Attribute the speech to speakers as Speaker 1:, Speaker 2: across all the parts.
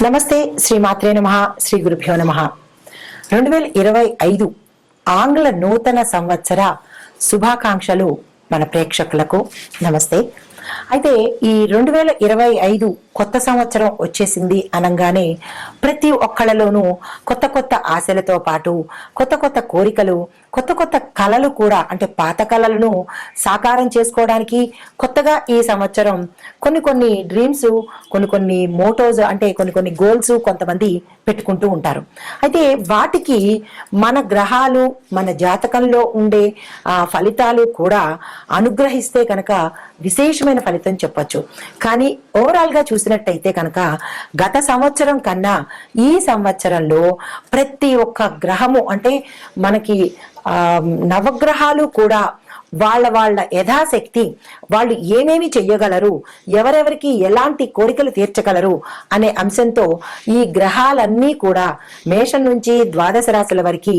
Speaker 1: నమస్తే, శ్రీమాత్రే నమః, శ్రీ గురుభ్యో నమః. 2025 ఆంగ్ల నూతన సంవత్సర శుభాకాంక్షలు మన ప్రేక్షకులకు. నమస్తే. అయితే ఈ 2025 కొత్త సంవత్సరం వచ్చేసింది అనగానే ప్రతి ఒక్కళ్ళలోనూ కొత్త కొత్త ఆశలతో పాటు కొత్త కొత్త కోరికలు, కొత్త కొత్త కళలు కూడా, అంటే పాత కళలను సాకారం చేసుకోవడానికి కొత్తగా ఈ సంవత్సరం కొన్ని డ్రీమ్స్, కొన్ని మోటోస్, అంటే కొన్ని గోల్స్ కొంతమంది పెట్టుకుంటూ ఉంటారు. అయితే వాటికి మన గ్రహాలు, మన జాతకంలో ఉండే ఫలితాలు కూడా అనుగ్రహిస్తే కనుక విశేషమైన ఫలితం చెప్పొచ్చు. కానీ ఓవరాల్ గా చూసినట్టయితే కనుక గత సంవత్సరం కన్నా ఈ సంవత్సరంలో ప్రతి ఒక్క గ్రహము, అంటే మనకి నవగ్రహాలు కూడా వాళ్ళ యథాశక్తి వాళ్ళు ఏమేమి చెయ్యగలరు, ఎవరెవరికి ఎలాంటి కోరికలు తీర్చగలరు అనే అంశంతో ఈ గ్రహాలన్నీ కూడా మేషం నుంచి ద్వాదశ రాశుల వరకు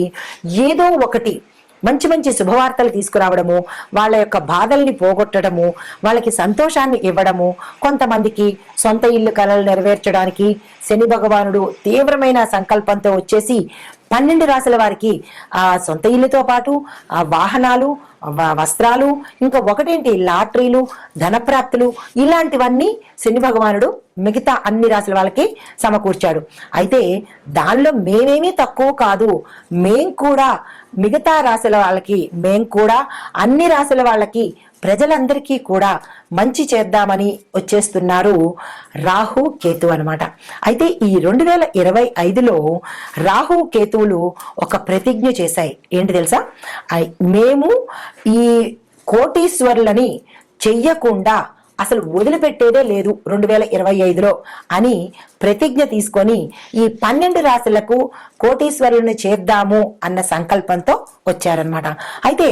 Speaker 1: ఏదో ఒకటి మంచి శుభవార్తలు తీసుకురావడము, వాళ్ళ యొక్క బాధల్ని పోగొట్టడము, వాళ్ళకి సంతోషాన్ని ఇవ్వడము, కొంతమందికి సొంత ఇల్లు కలలు నెరవేర్చడానికి శని భగవానుడు తీవ్రమైన సంకల్పంతో వచ్చేసి 12 రాశుల వారికి ఆ సొంత ఇల్లుతో పాటు ఆ వాహనాలు, వస్త్రాలు, ఇంకా ఒకటేంటి లాటరీలు, ధనప్రాప్తులు, ఇలాంటివన్నీ శని భగవానుడు మిగతా అన్ని రాశుల వాళ్ళకి సమకూర్చాడు. అయితే దానిలో మేమేమీ తక్కువ కాదు, మేం కూడా మిగతా రాశుల వాళ్ళకి, మేం కూడా అన్ని రాశుల వాళ్ళకి, ప్రజలందరికీ కూడా మంచి చేద్దామని వచ్చేస్తున్నారు రాహు కేతు అనమాట. అయితే ఈ 2025లో రాహు కేతువులు ఒక ప్రతిజ్ఞ చేశాయి. ఏంటి తెలుసా? మేము ఈ కోటీశ్వరులని చెయ్యకుండా అసలు వదిలిపెట్టేదే లేదు 2025లో అని ప్రతిజ్ఞ తీసుకొని ఈ 12 రాశులకు కోటీశ్వరులను చేద్దాము అన్న సంకల్పంతో వచ్చారనమాట. అయితే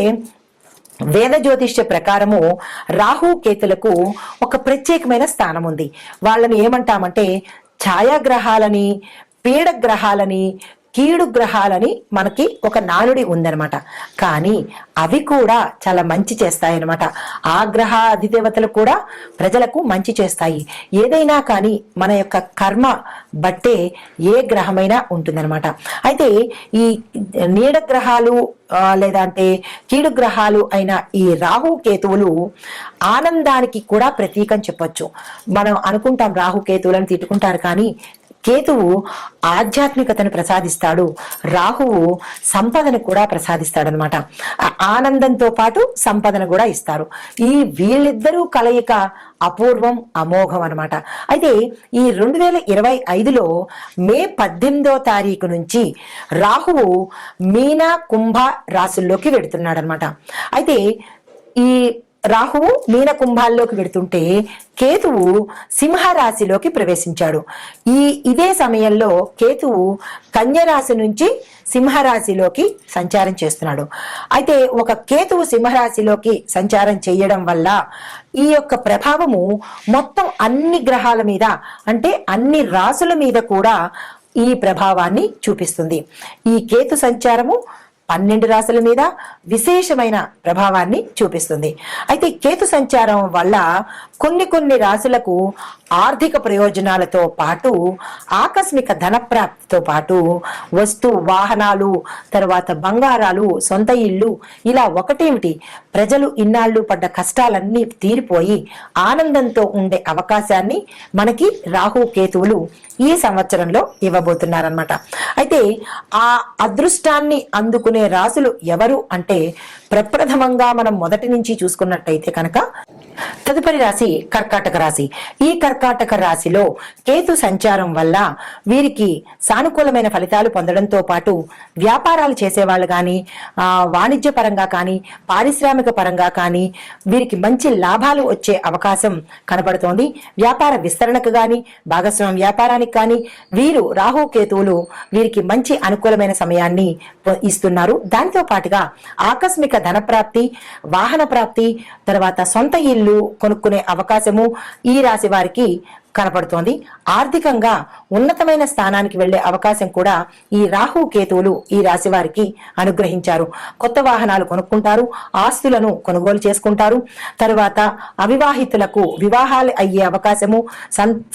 Speaker 1: వేద జ్యోతిష్య ప్రకారము రాహు కేతులకు ఒక ప్రత్యేకమైన స్థానం ఉంది. వాళ్ళని ఏమంటామంటే ఛాయాగ్రహాలని, పీడగ్రహాలని, కీడు గ్రహాలని మనకి ఒక నానుడి ఉందనమాట. కానీ అవి కూడా చాలా మంచి చేస్తాయన్నమాట. ఆ గ్రహ అధిదేవతలు కూడా ప్రజలకు మంచి చేస్తాయి. ఏదైనా కానీ మన యొక్క కర్మ బట్టే ఏ గ్రహమైనా ఉంటుందన్నమాట. అయితే ఈ నీడ గ్రహాలు లేదంటే కీడు గ్రహాలు అయిన ఈ రాహు కేతువులు ఆనందానికి కూడా ప్రతీకం చెప్పొచ్చు. మనం అనుకుంటాం రాహు కేతువులను తిట్టుకుంటారు, కానీ కేతువు ఆధ్యాత్మికతను ప్రసాదిస్తాడు, రాహువు సంపదను కూడా ప్రసాదిస్తాడనమాట. ఆనందంతో పాటు సంపదను కూడా ఇస్తారు. ఈ వీళ్ళిద్దరూ కలయిక అపూర్వం, అమోఘం అనమాట. అయితే ఈ 2025లో మే 18వ తారీఖు నుంచి రాహువు మీన, కుంభ రాశుల్లోకి వెడుతున్నాడు అనమాట. అయితే ఈ రాహువు మీన కుంభాల్లోకి వెడుతుంటే కేతువు సింహరాశిలోకి ప్రవేశించాడు. ఇదే సమయంలో కేతువు కన్యరాశి నుంచి సింహరాశిలోకి సంచారం చేస్తున్నాడు. అయితే ఒక కేతువు సింహరాశిలోకి సంచారం చేయడం వల్ల ఈ యొక్క ప్రభావము మొత్తం అన్ని గ్రహాల మీద, అంటే అన్ని రాశుల మీద కూడా ఈ ప్రభావాన్ని చూపిస్తుంది. ఈ కేతు సంచారము 12 రాశుల మీద విశేషమైన ప్రభావాన్ని చూపిస్తుంది. అయితే కేతు సంచారం వల్ల కొన్ని రాశులకు ఆర్థిక ప్రయోజనాలతో పాటు ఆకస్మిక ధనప్రాప్తితో పాటు వస్తు వాహనాలు, తర్వాత బంగారాలు, సొంత ఇల్లు, ఇలా ఒకటేమిటి ప్రజలు ఇన్నాళ్ళు పడ్డ కష్టాలన్నీ తీరిపోయి ఆనందంతో ఉండే అవకాశాన్ని మనకి రాహు కేతువులు ఈ సంవత్సరంలో ఇవ్వబోతున్నారన్నమాట. అయితే ఆ అదృష్టాన్ని అందుకునే రాశులు ఎవరు అంటే ప్రప్రథమంగా మనం మొదటి నుంచి చూసుకున్నట్టయితే కనుక తదుపరి రాశి కర్కాటక రాశి. ఈ కర్కాటక రాశిలో కేతు సంచారం వల్ల వీరికి సానుకూలమైన ఫలితాలు పొందడంతో పాటు వ్యాపారాలు చేసేవాళ్ళు కానీ, వాణిజ్య పరంగా కానీ, పారిశ్రామిక పరంగా కానీ వీరికి మంచి లాభాలు వచ్చే అవకాశం కనబడుతోంది. వ్యాపార విస్తరణకు కానీ, భాగస్వామ్య వ్యాపారానికి కానీ వీరు రాహు కేతువులు వీరికి మంచి అనుకూలమైన సమయాన్ని ఇస్తున్నారు. దాంతో పాటుగా ఆకస్మిక ధనప్రాప్తి, వాహన ప్రాప్తి, తర్వాత సొంత ఇల్లు కొనుక్కునే అవకాశము ఈ రాశి వారికి కనపడుతోంది. ఆర్థికంగా ఉన్నతమైన స్థానానికి వెళ్లే అవకాశం కూడా ఈ రాహు కేతువులు ఈ రాశి వారికి అనుగ్రహించారు. కొత్త వాహనాలు కొనుక్కుంటారు, ఆస్తులను కొనుగోలు చేసుకుంటారు. తరువాత అవివాహితులకు వివాహాలు అయ్యే అవకాశము,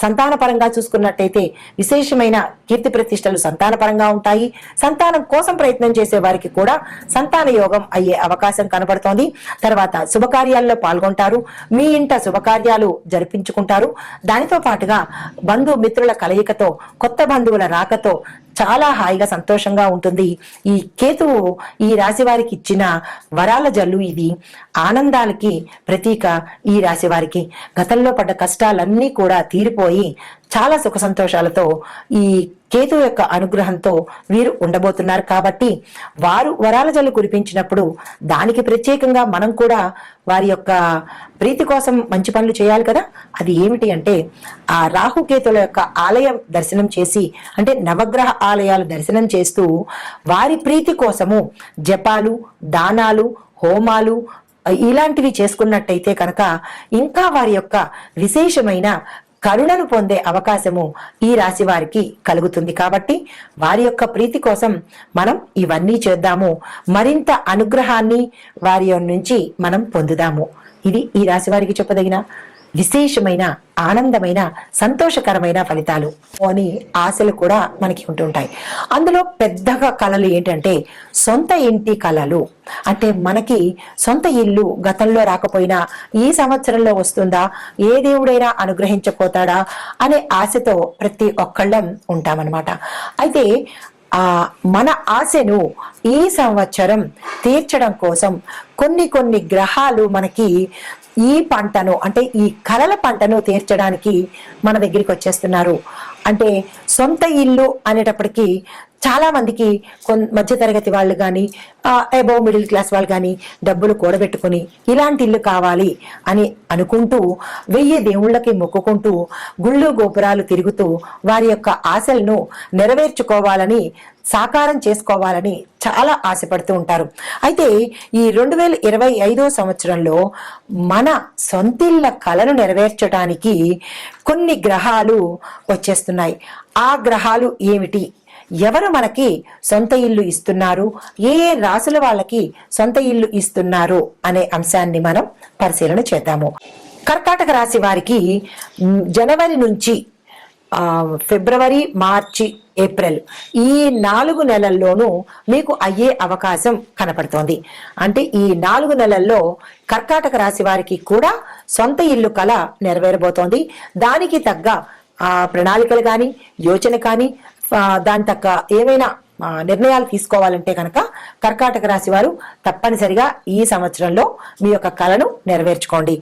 Speaker 1: సంతాన పరంగా చూసుకున్నట్టయితే విశేషమైన కీర్తి ప్రతిష్టలు సంతాన పరంగా ఉంటాయి. సంతానం కోసం ప్రయత్నం చేసే వారికి కూడా సంతాన యోగం అయ్యే అవకాశం కనబడుతోంది. తర్వాత శుభకార్యాల్లో పాల్గొంటారు, మీ ఇంట శుభకార్యాలు జరిపించుకుంటారు. దానితో పాటుగా బంధుమిత్రుల కలయికతో, కొత్త బంధువుల రాకతో చాలా హాయిగా సంతోషంగా ఉంటుంది. ఈ కేతువు ఈ రాశి వారికి ఇచ్చిన వరాల జల్లు ఇది. ఆనందాలకి ప్రతీక ఈ రాశి వారికి. గతంలో పడ్డ కష్టాలన్నీ కూడా తీరిపోయి చాలా సుఖ సంతోషాలతో ఈ కేతు యొక్క అనుగ్రహంతో వీరు ఉండబోతున్నారు. కాబట్టి వారు వరాల జల్లు కురిపించినప్పుడు దానికి ప్రత్యేకంగా మనం కూడా వారి యొక్క ప్రీతి కోసం మంచి పనులు చేయాలి కదా. అది ఏమిటి అంటే ఆ రాహుకేతుల యొక్క ఆలయం దర్శనం చేసి, అంటే నవగ్రహ ఆలయాలు దర్శనం చేస్తూ వారి ప్రీతి కోసము జపాలు, దానాలు, హోమాలు ఇలాంటివి చేసుకున్నట్టయితే కనుక ఇంకా వారి యొక్క విశేషమైన కరుణను పొందే అవకాశము ఈ రాశి వారికి కలుగుతుంది. కాబట్టి వారి యొక్క ప్రీతి కోసం మనం ఇవన్నీ చేద్దాము, మరింత అనుగ్రహాన్ని వారి నుంచి మనం పొందుదాము. ఇది ఈ రాశి వారికి చెప్పదగిన విశేషమైన ఆనందమైన సంతోషకరమైన ఫలితాలు అని ఆశలు కూడా మనకి ఉంటుంటాయి. అందులో పెద్దగా కళలు ఏంటంటే సొంత ఇంటి కళలు. అంటే మనకి సొంత ఇల్లు గతంలో రాకపోయినా ఈ సంవత్సరంలో వస్తుందా, ఏ దేవుడైనా అనుగ్రహించపోతాడా అనే ఆశతో ప్రతి ఒక్కళ్ళం ఉంటామన్నమాట. అయితే మన ఆశను ఈ సంవత్సరం తీర్చడం కోసం కొన్ని గ్రహాలు మనకి ఈ పంటను, అంటే ఈ కలల పంటను తీర్చడానికి మన దగ్గరికి వచ్చేస్తున్నారు. అంటే సొంత ఇల్లు అనేటప్పటికీ చాలా మందికి మధ్య తరగతి వాళ్ళు కానీ, అబోవ్ మిడిల్ క్లాస్ వాళ్ళు కానీ డబ్బులు కూడబెట్టుకుని ఇలాంటి ఇల్లు కావాలి అని అనుకుంటూ 1000 దేవుళ్ళకి మొక్కుకుంటూ గుళ్ళు గోపురాలు తిరుగుతూ వారి యొక్క ఆశలను నెరవేర్చుకోవాలని, సాకారం చేసుకోవాలని చాలా ఆశపడుతూ ఉంటారు. అయితే ఈ 2025 సంవత్సరంలో మన సొంతిళ్ళ కలను నెరవేర్చడానికి కొన్ని గ్రహాలు వచ్చేస్తున్నాయి. ఆ గ్రహాలు ఏమిటి, ఎవరు మనకి సొంత ఇల్లు ఇస్తున్నారు, ఏ రాశుల వాళ్ళకి సొంత ఇల్లు ఇస్తున్నారు అనే అంశాన్ని మనం పరిశీలన చేద్దాము. కర్కాటక రాశి వారికి జనవరి నుంచి ఫిబ్రవరి, మార్చి, ఏప్రిల్ ఈ 4 నెలల్లోనూ మీకు అయ్యే అవకాశం కనపడుతోంది. అంటే ఈ 4 నెలల్లో కర్కాటక రాశి వారికి కూడా సొంత ఇల్లు కల నెరవేరబోతోంది. దానికి తగ్గ ప్రణాళికలు కానీ, యోచన కానీ, దాని తగ్గ ఏమైనా నిర్ణయాలు తీసుకోవాలంటే కనుక కర్కాటక రాశి వారు తప్పనిసరిగా ఈ సంవత్సరంలో మీ యొక్క కలను నెరవేర్చుకోండి.